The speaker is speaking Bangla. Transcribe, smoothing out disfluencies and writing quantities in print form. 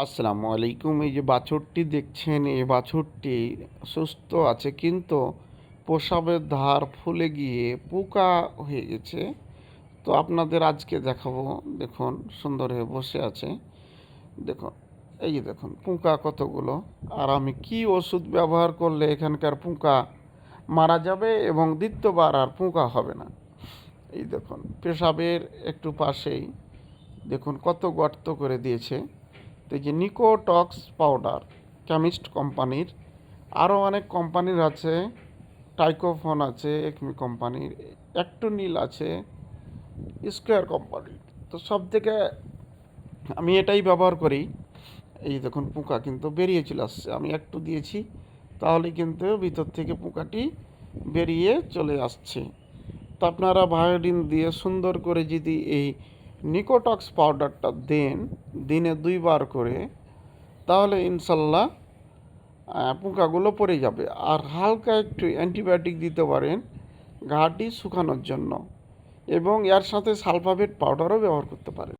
আসসালামু আলাইকুম। এই যে বাছুরটি দেখছেন, এই বাছুরটি সুস্থ আছে, কিন্তু প্রসাবের ধার ফুলে গিয়ে পোকা হয়ে গেছে। তো আপনাদের আজকে দেখাবো। দেখুন, সুন্দর হয়ে বসে আছে। দেখুন, এই যে দেখুন পোকা কতগুলো। আর আমি কি ওষুধ ব্যবহার করলে এখানকার পোকা মারা যাবে এবং দ্বিতীয়বার আর পোকা হবে না। এই দেখুন, পেশাবের একটু পাশেই দেখুন কত গর্ত করে দিয়েছে। তো এই যে নিকোটক্স পাউডার, কেমিস্ট কোম্পানির, আরও অনেক কোম্পানির আছে, টাইকোফোন আছে একমি কোম্পানির, অ্যাক্টোনিল আছে স্কোয়ার কোম্পানির। তো সব থেকে আমি এটাই ব্যবহার করি। এই দেখুন পোকা কিন্তু বেরিয়ে চলে আসছে, আমি একটু দিয়েছি তাহলে কিন্তু ভিতর থেকে পোকাটি বেরিয়ে চলে আসছে। তো আপনারা ভায়োডিন দিয়ে সুন্দর করে যদি এই নিকোটক্স পাউডারটা দেন দিনে 2 বার করে, তাহলে ইনশাল্লাহ পোকাগুলো পড়ে যাবে। আর হালকা একটু অ্যান্টিবায়োটিক দিতে পারেন ঘাটি শুকানোর জন্য, এবং এর সাথে সালফাভেট পাউডারও ব্যবহার করতে পারেন।